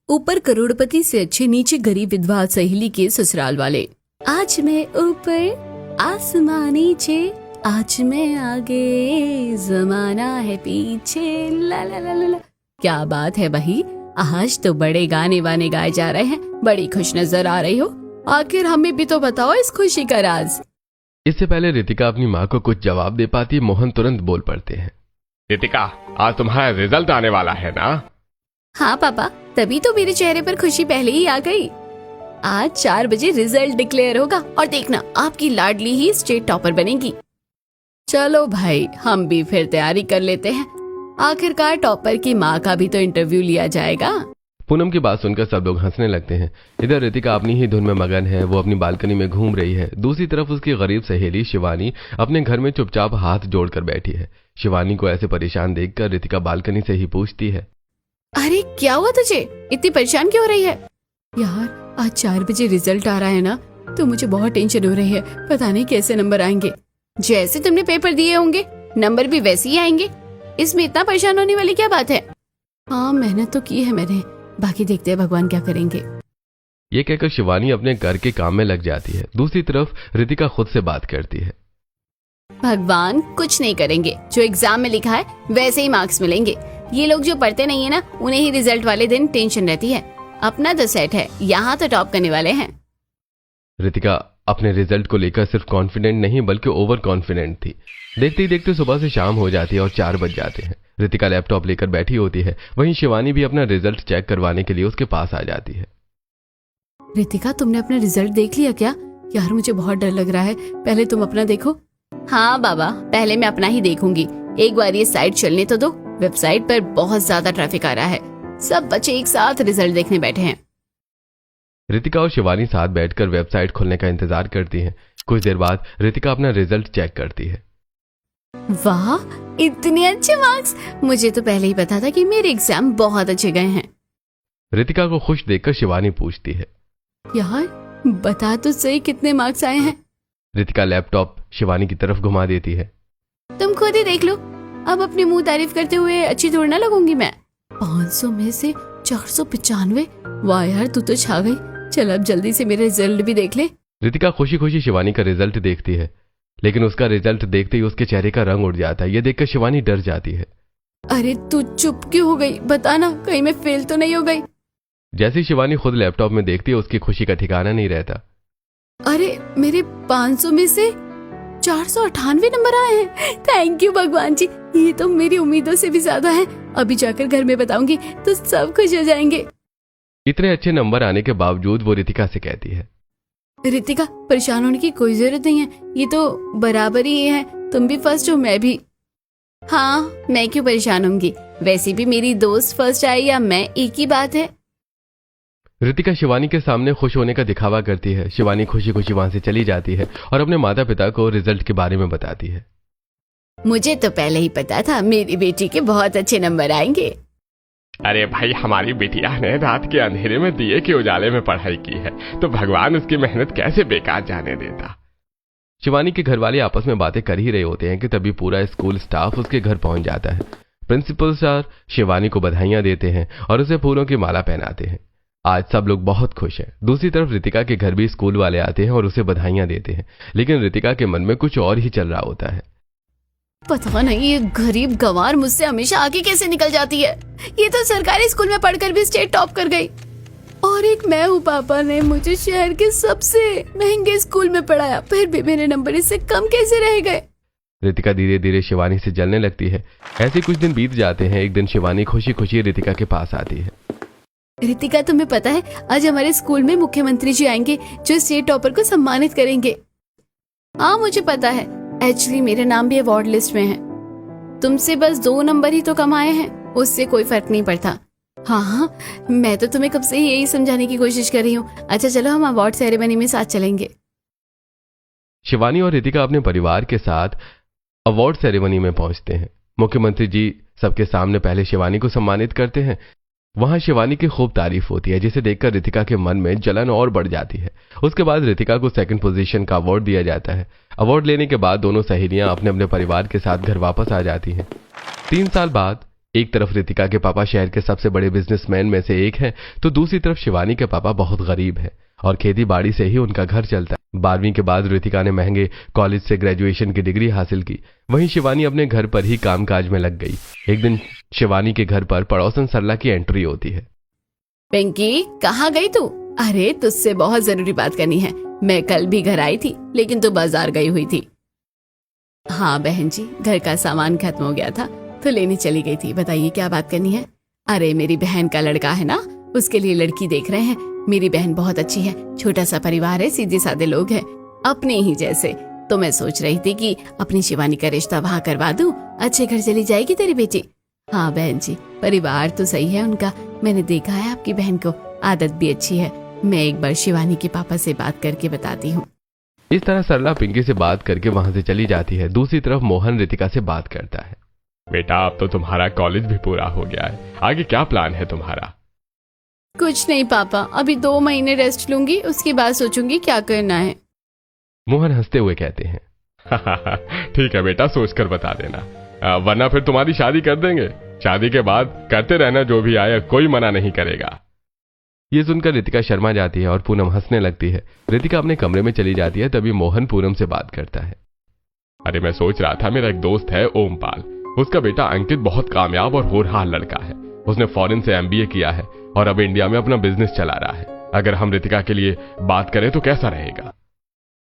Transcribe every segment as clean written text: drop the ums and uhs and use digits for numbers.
ऊपर करोड़पति से अच्छे, नीचे गरीब विधवा सहेली के ससुराल वाले। आज मैं ऊपर आसमां नीचे, आज मैं आगे जमाना है पीछे, ला ला ला ला ला। क्या बात है भाई, आज तो बड़े गाने वाने गाए जा रहे हैं। बड़ी खुश नजर आ रही हो। आखिर हमें भी तो बताओ इस खुशी का राज। इससे पहले रितिका अपनी माँ को कुछ जवाब दे पाती, मोहन तुरंत बोल पड़ते हैं। रितिका, आज तुम्हारा रिजल्ट आने वाला है ना? हाँ पापा, तभी तो मेरे चेहरे पर खुशी पहले ही आ गई। आज 4 बजे रिजल्ट डिक्लेयर होगा और देखना आपकी लाडली ही स्टेट टॉपर बनेगी। चलो भाई, हम भी फिर तैयारी कर लेते हैं। आखिरकार टॉपर की माँ का भी तो इंटरव्यू लिया जाएगा। पूनम की बात सुनकर सब लोग हंसने लगते हैं। इधर रितिका अपनी ही धुन में मगन है। वो अपनी बालकनी में घूम रही है। दूसरी तरफ उसकी गरीब सहेली शिवानी अपने घर में चुपचाप हाथ जोड़कर बैठी है। शिवानी को ऐसे परेशान देखकर रितिका बालकनी से ही पूछती है, अरे क्या हुआ तुझे, इतनी परेशान क्यों हो रही है? यार आज 4 बजे रिजल्ट आ रहा है ना, तो मुझे बहुत टेंशन हो रही है। पता नहीं कैसे नंबर आएंगे। जैसे तुमने पेपर दिए होंगे नंबर भी वैसे ही आएंगे। इसमें इतना परेशान होने वाली क्या बात है? हाँ, मेहनत तो की है मैंने, बाकी देखते हैं भगवान क्या करेंगे। ये कहकर शिवानी अपने घर के काम में लग जाती है। दूसरी तरफ रितिका खुद से बात करती है, भगवान कुछ नहीं करेंगे, जो एग्जाम में लिखा है वैसे ही मार्क्स मिलेंगे। ये लोग जो पढ़ते नहीं है ना, उन्हें ही रिजल्ट वाले दिन टेंशन रहती है। अपना तो सेट है, यहाँ तो टॉप करने वाले हैं। रितिका अपने रिजल्ट को लेकर सिर्फ कॉन्फिडेंट नहीं बल्कि ओवर कॉन्फिडेंट थी। देखते ही देखते सुबह से शाम हो जाती है और 4 बज जाते हैं। रितिका लैपटॉप लेकर बैठी होती है। वहीं शिवानी भी अपना रिजल्ट चेक करवाने के लिए उसके पास आ जाती है। रितिका, तुमने अपना रिजल्ट देख लिया क्या? यार मुझे बहुत डर लग रहा है, पहले तुम अपना देखो। हाँ बाबा, पहले मैं अपना ही देखूंगी। एक बार ये साइट चलने तो दो। वेबसाइट पर बहुत ज्यादा ट्रैफिक आ रहा है। सब बच्चे एक साथ रिजल्ट देखने बैठे हैं। रितिका और शिवानी साथ बैठकर वेबसाइट खुलने का इंतजार करती हैं। कुछ देर बाद रितिका अपना रिजल्ट चेक करती है। वाह, इतने अच्छे मार्क्स! मुझे तो पहले ही पता था कि मेरे एग्जाम बहुत अच्छे गए हैं। रितिका को खुश देखकर शिवानी पूछती है, यार बता तो सही, कितने मार्क्स आए हैं? रितिका लैपटॉप शिवानी की तरफ घुमा देती है। तुम खुद ही देख लो। अब अपनी मुंह तारीफ करते हुए अच्छी थोड़ी ना लगूंगी मैं। 500 में से 495। वाह यार, तू तो छा गई। चल अब जल्दी से मेरा रिजल्ट भी देख ले। रितिका खुशी खुशी शिवानी का रिजल्ट देखती है, लेकिन उसका रिजल्ट देखते ही उसके चेहरे का रंग उड़ जाता है। यह देखकर शिवानी डर जाती है। अरे तू चुप क्यों हो गई? बताना, कहीं मैं फेल तो नहीं हो गई? जैसे ही शिवानी खुद लैपटॉप में देखती है, उसकी खुशी का ठिकाना नहीं रहता। अरे मेरे 500 में से 498 नंबर आए हैं। थैंक यू भगवान जी, ये तो मेरी उम्मीदों से भी ज्यादा है। अभी जाकर घर में बताऊंगी तो सब खुश हो जाएंगे। इतने अच्छे नंबर आने के बावजूद वो रितिका से कहती है, रितिका, परेशान होने की कोई जरूरत नहीं है। ये तो बराबर ही है, तुम भी फर्स्ट हो मैं भी। हाँ, मैं क्यों परेशान होंगी? वैसे भी मेरी दोस्त फर्स्ट आई या मैं, एक ही बात है। रितिका शिवानी के सामने खुश होने का दिखावा करती है। शिवानी खुशी खुशी वहां से चली जाती है और अपने माता पिता को रिजल्ट के बारे में बताती है। मुझे तो पहले ही पता था मेरी बेटी के बहुत अच्छे नंबर आएंगे। अरे भाई, हमारी बिटिया ने रात के अंधेरे में दिए के उजाले में पढ़ाई की है, तो भगवान उसकी मेहनत कैसे बेकार जाने देता। शिवानी के घर वाले आपस में बातें कर ही रहे होते हैं कि तभी पूरा स्कूल स्टाफ उसके घर पहुंच जाता है। प्रिंसिपल सर शिवानी को बधाइयां देते हैं और उसे फूलों की माला पहनाते हैं। आज सब लोग बहुत खुश हैं। दूसरी तरफ रितिका के घर भी स्कूल वाले आते हैं और उसे बधाइयां देते हैं, लेकिन रितिका के मन में कुछ और ही चल रहा होता है। पता नहीं ये गरीब गंवार मुझसे हमेशा आगे कैसे निकल जाती है। ये तो सरकारी स्कूल में पढ़कर भी स्टेट टॉप कर गई, और एक मैं हूँ, पापा ने मुझे शहर के सबसे महंगे स्कूल में पढ़ाया, फिर भी मेरे नंबर इससे कम कैसे रह गए। रितिका धीरे धीरे शिवानी से जलने लगती है। ऐसे कुछ दिन बीत जाते हैं। एक दिन शिवानी खुशी खुशी रितिका के पास आती है। रितिका, तुम्हें पता है आज हमारे स्कूल में मुख्यमंत्री जी आएंगे जो स्टेट टॉपर को सम्मानित करेंगे। हाँ मुझे पता है, एक्चुअली मेरा नाम भी अवार्ड लिस्ट में है। तुमसे बस 2 नंबर ही तो कम आए हैं, उससे कोई फर्क नहीं पड़ता। हाँ, मैं तो तुम्हें कब से ही यही समझाने की कोशिश कर रही हूँ। अच्छा चलो, हम अवार्ड सेरेमनी में साथ चलेंगे। शिवानी और रितिका अपने परिवार के साथ अवार्ड सेरेमनी में पहुंचते हैं। मुख्यमंत्री जी सबके सामने पहले शिवानी को सम्मानित करते हैं। वहां शिवानी की खूब तारीफ होती है, जिसे देखकर रितिका के मन में जलन और बढ़ जाती है। उसके बाद रितिका को 2nd पोजीशन का अवार्ड दिया जाता है। अवार्ड लेने के बाद दोनों सहेलियां अपने अपने परिवार के साथ घर वापस आ जाती हैं। 3 साल बाद एक तरफ रितिका के पापा शहर के सबसे बड़े बिजनेसमैन में से एक हैं, तो दूसरी तरफ शिवानी के पापा बहुत गरीब हैं और खेती बाड़ी से ही उनका घर चलता है। 12वीं के बाद रितिका ने महंगे कॉलेज से ग्रेजुएशन की डिग्री हासिल की। वहीं शिवानी अपने घर पर ही कामकाज में लग गई। एक दिन शिवानी के घर पर पड़ोसन सरला की एंट्री होती है। पिंकी, कहाँ गई तू? अरे तुझसे बहुत जरूरी बात करनी है। मैं कल भी घर आई थी, लेकिन तू बाजार गई हुई थी। हाँ बहन जी, घर का सामान खत्म हो गया था तो लेने चली गई थी। बताइए क्या बात करनी है? अरे मेरी बहन का लड़का है ना, उसके लिए लड़की देख रहे हैं। मेरी बहन बहुत अच्छी है, छोटा सा परिवार है, सीधे साधे लोग हैं, अपने ही जैसे। तो मैं सोच रही थी कि अपनी शिवानी का रिश्ता वहाँ करवा दूं, अच्छे घर चली जाएगी तेरी बेटी। हाँ बहन जी, परिवार तो सही है उनका, मैंने देखा है आपकी बहन को, आदत भी अच्छी है। मैं एक बार शिवानी के पापा से बात करके बताती हूँ। इस तरह सरला पिंकी से बात करके वहां से चली जाती है। दूसरी तरफ मोहन रितिका से बात करता है। बेटा, अब तो तुम्हारा कॉलेज भी पूरा हो गया है, आगे क्या प्लान है तुम्हारा? कुछ नहीं पापा, अभी 2 महीने रेस्ट लूंगी, उसके बाद सोचूंगी क्या करना है। मोहन हंसते हुए कहते हैं। ठीक है बेटा, सोचकर बता देना, वरना फिर तुम्हारी शादी कर देंगे। शादी के बाद करते रहना जो भी आए, कोई मना नहीं करेगा। ये सुनकर रितिका शर्मा जाती है और पूनम हंसने लगती है। रितिका अपने कमरे में चली जाती है, तभी मोहन पूनम से बात करता है। अरे मैं सोच रहा था, मेरा एक दोस्त है ओमपाल, उसका बेटा अंकित बहुत कामयाब और होनहार लड़का है। उसने फॉरेन से MBA किया है और अब इंडिया में अपना बिजनेस चला रहा है। अगर हम रितिका के लिए बात करें तो कैसा रहेगा?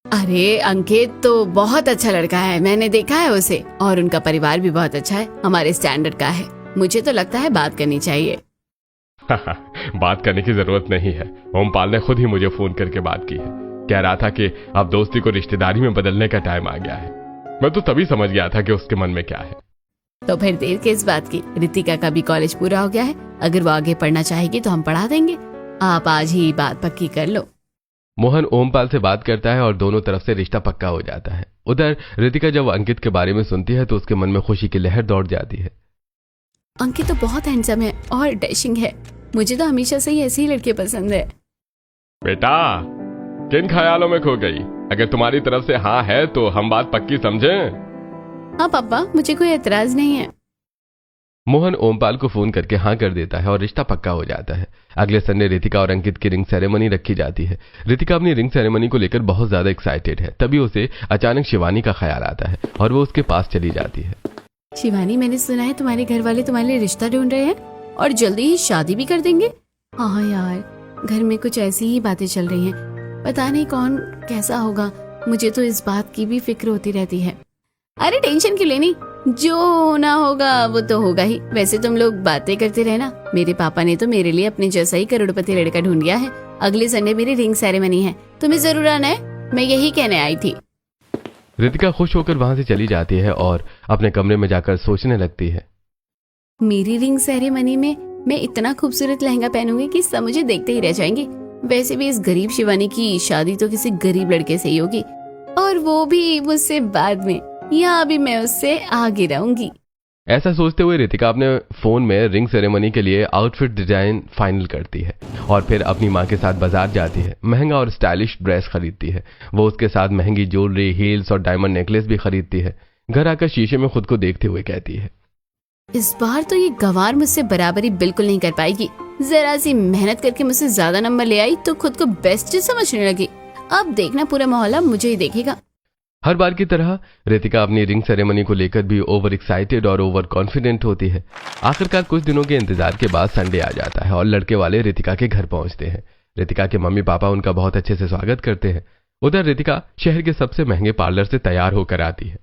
अरे अंकित तो बहुत अच्छा लड़का है, मैंने देखा है उसे, और उनका परिवार भी बहुत अच्छा है, हमारे स्टैंडर्ड का है। मुझे तो लगता है बात करनी चाहिए। बात करने की जरूरत नहीं है, ओमपाल ने खुद ही मुझे फोन करके बात की है। कह रहा था कि अब दोस्ती को रिश्तेदारी में बदलने का टाइम आ गया है। मैं तो तभी समझ गया था कि उसके मन में क्या है। तो फिर देर किस बात की? रितिका का भी कॉलेज पूरा हो गया है, अगर वो आगे पढ़ना चाहेगी तो हम पढ़ा देंगे। आप आज ही बात पक्की कर लो। मोहन ओमपाल से बात करता है और दोनों तरफ से रिश्ता पक्का हो जाता है। उधर रितिका जब अंकित के बारे में सुनती है तो उसके मन में खुशी की लहर दौड़ जाती है। अंकित तो बहुत हैंडसम है और डैशिंग है, मुझे तो हमेशा से ही ऐसे ही लड़के पसंद है। बेटा, किन ख्यालों में खो गई? अगर तुम्हारी तरफ से हाँ है तो हम बात पक्की समझें। हाँ पापा, मुझे कोई एतराज नहीं है। मोहन ओमपाल को फोन करके हाँ कर देता है और रिश्ता पक्का हो जाता है। अगले संडे रितिका और अंकित की रिंग सेरेमनी रखी जाती है। रितिका अपनी रिंग सेरेमनी को लेकर बहुत ज्यादा एक्साइटेड है। तभी उसे अचानक शिवानी का ख्याल आता है और वो उसके पास चली जाती है। शिवानी, मैंने सुना है तुम्हारे घर वाले तुम्हारे लिए रिश्ता ढूंढ रहे हैं और जल्दी ही शादी भी कर देंगे। हाँ यार, घर में कुछ ऐसी ही बातें चल रही हैं, पता नहीं कौन कैसा होगा, मुझे तो इस बात की भी फिक्र होती रहती है। अरे टेंशन क्यों लेनी, जो होना होगा वो तो होगा ही। वैसे तुम लोग बातें करते रहना, मेरे पापा ने तो मेरे लिए अपने जैसा ही करोड़पति लड़का ढूंढ लिया है। अगले संडे मेरी रिंग सेरेमनी है, तुम्हें जरूर आना है, मैं यही कहने आई थी। रितिका खुश होकर वहां से चली जाती है और अपने कमरे में जाकर सोचने लगती है। मेरी रिंग सेरेमनी में मैं इतना खूबसूरत लहंगा पहनूंगी कि सब मुझे देखते ही रह जाएंगे। वैसे भी इस गरीब शिवानी की शादी तो किसी गरीब लड़के से ही होगी, और वो भी मुझसे बाद में, या अभी मैं उससे आगे रहूंगी। ऐसा सोचते हुए रितिका अपने फोन में रिंग सेरेमनी के लिए आउटफिट डिजाइन फाइनल करती है और फिर अपनी माँ के साथ बाजार जाती है। महंगा और स्टाइलिश ड्रेस खरीदती है। वो उसके साथ महंगी ज्वेलरी, हील्स और डायमंड नेकलेस भी खरीदती है। घर आकर शीशे में खुद को देखते हुए कहती है, इस बार तो ये गंवार मुझसे बराबरी बिल्कुल नहीं कर पाएगी। जरा सी मेहनत करके मुझसे ज्यादा नंबर ले आई तो खुद को बेस्ट समझने लगी। अब देखना पूरा मोहल्ला मुझे ही देखेगा। हर बार की तरह रितिका अपनी रिंग सेरेमनी को लेकर भी ओवर एक्साइटेड और ओवर कॉन्फिडेंट होती है। आखिरकार कुछ दिनों के इंतजार के बाद संडे आ जाता है और लड़के वाले रितिका के घर पहुंचते हैं। रितिका के मम्मी पापा उनका बहुत अच्छे से स्वागत करते हैं। उधर रितिका शहर के सबसे महंगे पार्लर से तैयार होकर आती है।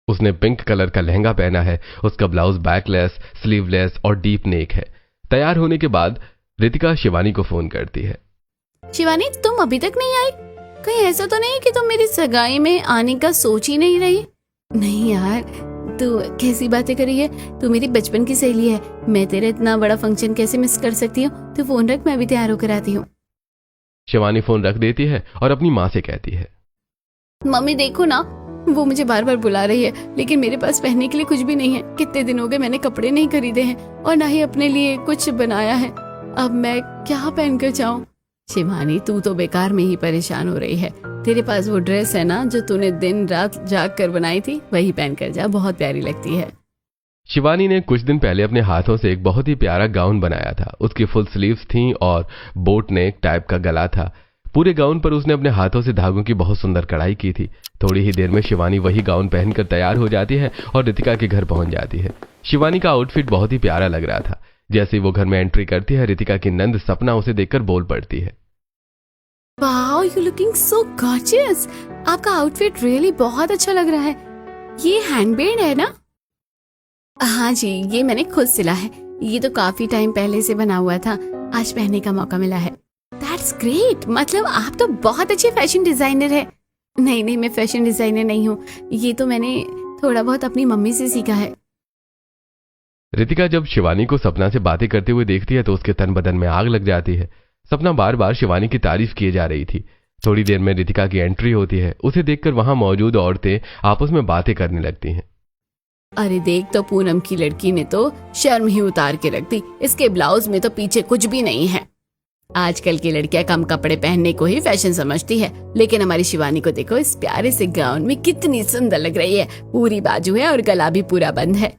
उसने पिंक कलर का लहंगा पहना है। उसका ब्लाउज बैकलेस, स्लीवलेस और डीप नेक है। तैयार होने के बाद रितिका शिवानी को फोन करती है। शिवानी, तुम अभी तक नहीं आई? कहीं ऐसा तो नहीं कि तुम मेरी सगाई में आने का सोच ही नहीं रही? नहीं यार, तू कैसी बातें कर रही है? तू मेरी बचपन की सहेली है, मैं तेरा इतना बड़ा फंक्शन कैसे मिस कर सकती हूँ? तू फोन रख, मैं अभी तैयार होकर आती हूँ। शिवानी फोन रख देती है और अपनी माँ से कहती है, मम्मी देखो ना, वो मुझे बार बार बुला रही है, लेकिन मेरे पास पहनने के लिए कुछ भी नहीं है। कितने दिन हो गए मैंने कपड़े नहीं खरीदे हैं और ना ही अपने लिए कुछ बनाया है। अब मैं क्या पहन कर जाऊं? शिवानी, तू तो बेकार में ही परेशान हो रही है। तेरे पास वो ड्रेस है ना जो तूने दिन रात जाग कर बनाई थी, वही पहन कर जा, बहुत प्यारी लगती है। शिवानी ने कुछ दिन पहले अपने हाथों से एक बहुत ही प्यारा गाउन बनाया था। उसकी फुल स्लीव्स थीं और बोट नेक टाइप का गला था। पूरे गाउन पर उसने अपने हाथों से धागों की बहुत सुंदर कढ़ाई की थी। थोड़ी ही देर में शिवानी वही गाउन पहनकर तैयार हो जाती है और रितिका के घर पहुंच जाती है। शिवानी का आउटफिट बहुत ही प्यारा लग रहा था। जैसे ही वो घर में एंट्री करती है, रितिका की नंद सपना उसे देखकर बोल पड़ती है, wow, you looking so gorgeous. आपका आउटफिट रियली बहुत अच्छा लग रहा है। ये हैंडमेड है ना? हाँ जी, ये मैंने खुद सिला है। ये तो काफी टाइम पहले से बना हुआ था, आज पहनने का मौका मिला है। दैट्स ग्रेट, मतलब आप तो बहुत अच्छे फैशन डिजाइनर है। नहीं, मैं फैशन डिजाइनर नहीं हूँ, ये तो मैंने थोड़ा बहुत अपनी मम्मी से सीखा है। रितिका जब शिवानी को सपना से बातें करते हुए देखती है तो उसके तन बदन में आग लग जाती है। सपना बार बार शिवानी की तारीफ किए जा रही थी। थोड़ी देर में रितिका की एंट्री होती है। उसे देखकर वहां मौजूद औरतें आपस में बातें करने लगती हैं। अरे देख तो, पूनम की लड़की ने तो शर्म ही उतार के रख दी। इसके ब्लाउज में तो पीछे कुछ भी नहीं है। आजकल की लड़कियां कम कपड़े पहनने को ही फैशन समझती है, लेकिन हमारी शिवानी को देखो, इस प्यारे से गाउन में कितनी सुंदर लग रही है। पूरी बाजू है और गला भी पूरा बंद है।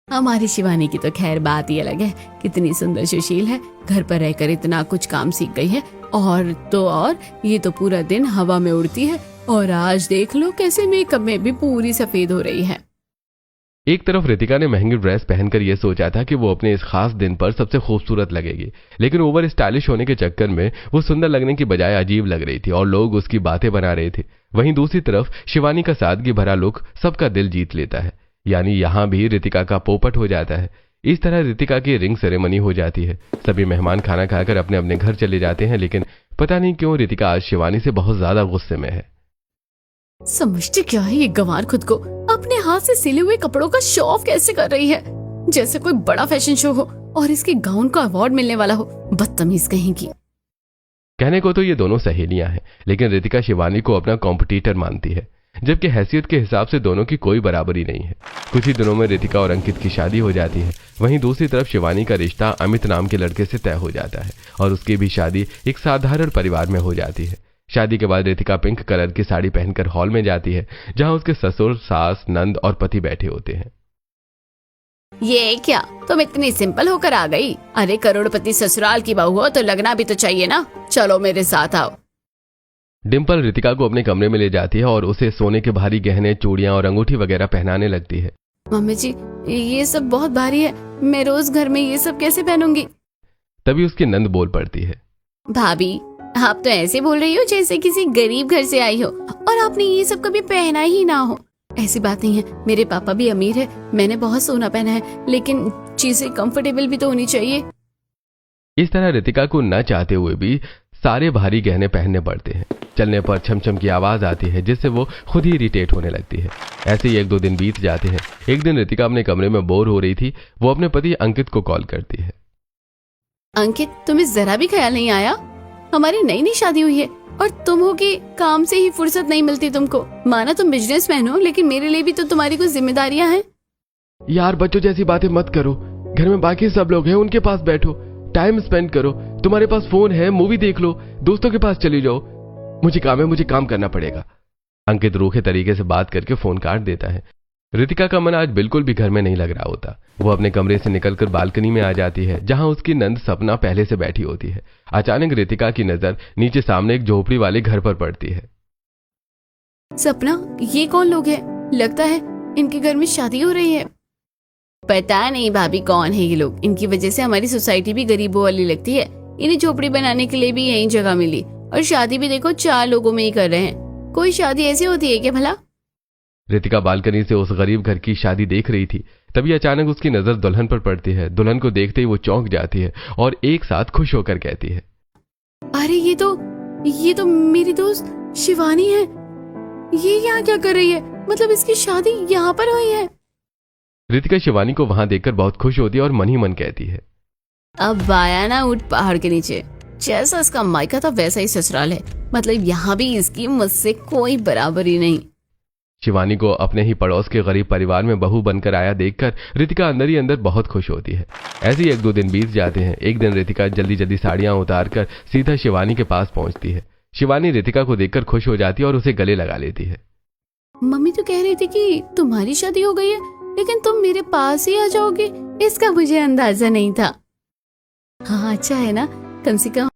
हमारी शिवानी की तो खैर बात ही अलग है, कितनी सुंदर सुशील है। घर पर रहकर इतना कुछ काम सीख गई है, और तो और ये तो पूरा दिन हवा में उड़ती है। और आज देख लो कैसे मेकअप में भी पूरी सफेद हो रही है। एक तरफ रितिका ने महंगी ड्रेस पहनकर यह सोचा था कि वो अपने इस खास दिन पर सबसे खूबसूरत लगेगी, लेकिन ओवर स्टाइलिश होने के चक्कर में वो सुंदर लगने की बजाय अजीब लग रही थी और लोग उसकी बातें बना रहे थे। वहीं दूसरी तरफ शिवानी का सादगी भरा लुक सबका दिल जीत लेता है, यानी यहां भी रितिका का पोपट हो जाता है। इस तरह रितिका की रिंग सेरेमनी हो जाती है। सभी मेहमान खाना खाकर अपने अपने घर चले जाते हैं, लेकिन पता नहीं क्यों रितिका आज शिवानी से बहुत ज्यादा गुस्से में है। समझते क्या है ये गंवार, खुद को अपने हाथ से सिले हुए कपड़ों का शो ऑफ कैसे कर रही है, जैसे कोई बड़ा फैशन शो हो और इसके गाउन का अवार्ड मिलने वाला हो। बदतमीज कहीं की। कहने को तो ये दोनों सहेलियां हैं, लेकिन रितिका शिवानी को अपना कॉम्पिटिटर मानती है, जबकि हैसियत के हिसाब से दोनों की कोई बराबरी नहीं है। कुछ ही दिनों में रितिका और अंकित की शादी हो जाती है। वहीं दूसरी तरफ शिवानी का रिश्ता अमित नाम के लड़के से तय हो जाता है और उसकी भी शादी एक साधारण परिवार में हो जाती है। शादी के बाद रितिका पिंक कलर की साड़ी पहनकर हॉल में जाती है, जहां उसके ससुर, सास, नंद और पति बैठे होते हैं। ये क्या, तुम इतनी सिंपल होकर आ गई? अरे करोड़पति ससुराल की बहू हो तो लगना भी तो चाहिए ना। चलो मेरे साथ आओ। डिम्पल रितिका को अपने कमरे में ले जाती है और उसे सोने के भारी गहने, चूड़ियां और अंगूठी वगैरह पहनाने लगती है। मम्मी जी, ये सब बहुत भारी है, मैं रोज घर में ये सब कैसे पहनूंगी? तभी उसकी नंद बोल पड़ती है, भाभी आप तो ऐसे बोल रही हो जैसे किसी गरीब घर से आई हो और आपने ये सब कभी पहना ही ना हो। ऐसी बात नहीं है, मेरे पापा भी अमीर है, मैंने बहुत सोना पहना है, लेकिन चीजें कंफर्टेबल भी तो होनी चाहिए। इस तरह रितिका को न चाहते हुए भी सारे भारी गहने पहनने पड़ते हैं। चलने पर छमछम की आवाज आती है, जिससे वो खुद ही इरिटेट होने लगती है। ऐसे ही 1-2 दिन बीत जाते हैं। एक दिन रितिका अपने कमरे में बोर हो रही थी। वो अपने पति अंकित को कॉल करती है। अंकित, तुम्हें जरा भी ख्याल नहीं आया? हमारी नई नई शादी हुई है और तुम हो कि काम से ही फुर्सत नहीं मिलती तुमको। माना तुम बिजनेसमैन हो, लेकिन मेरे लिए भी तो तुम्हारी कुछ जिम्मेदारियां हैं। यार बच्चों जैसी बातें मत करो। घर में बाकी सब लोग हैं, उनके पास बैठो, टाइम स्पेंड करो। तुम्हारे पास फोन है, मूवी देख लो, दोस्तों के पास चली जाओ। मुझे काम है, मुझे काम करना पड़ेगा। अंकित रूखे तरीके से बात करके फोन काट देता है। रितिका का मन आज बिल्कुल भी घर में नहीं लग रहा होता। वो अपने कमरे से निकलकर बालकनी में आ जाती है, जहां उसकी नंद सपना पहले से बैठी होती है। अचानक रितिका की नजर नीचे सामने एक झोपड़ी वाले घर पर पड़ती है। सपना, ये कौन लोग हैं? लगता है इनके घर में शादी हो रही है। पता नहीं भाभी कौन है ये लोग। इनकी वजह से हमारी सोसाइटी भी गरीबों वाली लगती है। इन्हें झोपड़ी बनाने के लिए भी यही जगह मिली और शादी भी देखो 4 लोगों में ही कर रहे हैं। कोई शादी ऐसी होती है क्या भला? रितिका बालकनी से उस गरीब घर की शादी देख रही थी। तभी अचानक उसकी नजर दुल्हन पर पड़ती है। दुल्हन को देखते ही वो चौंक जाती है और एक साथ खुश होकर कहती है, अरे ये तो मेरी दोस्त शिवानी है। ये यहाँ क्या कर रही है? मतलब इसकी शादी यहाँ पर हुई है। रितिका शिवानी को वहां देखकर बहुत खुश होती है और मन ही मन कहती है, अब आया ना ऊंट पहाड़ के नीचे। जैसा इसका मायका था वैसा ही ससुराल है। मतलब यहाँ भी इसकी मुझसे कोई बराबरी नहीं। शिवानी को अपने ही पड़ोस के गरीब परिवार में बहू बनकर आया देखकर रितिका अंदर ही अंदर बहुत खुश होती है। ऐसे ही 1-2 दिन बीत जाते हैं। एक दिन रितिका जल्दी जल्दी साड़ियां उतारकर सीधा शिवानी के पास पहुंचती है। शिवानी रितिका को देखकर खुश हो जाती है और उसे गले लगा लेती है। मम्मी तो कह रही थी कि तुम्हारी शादी हो गई है, लेकिन तुम मेरे पास ही आ जाओगे, इसका मुझे अंदाजा नहीं था। हाँ अच्छा है ना, कम से कम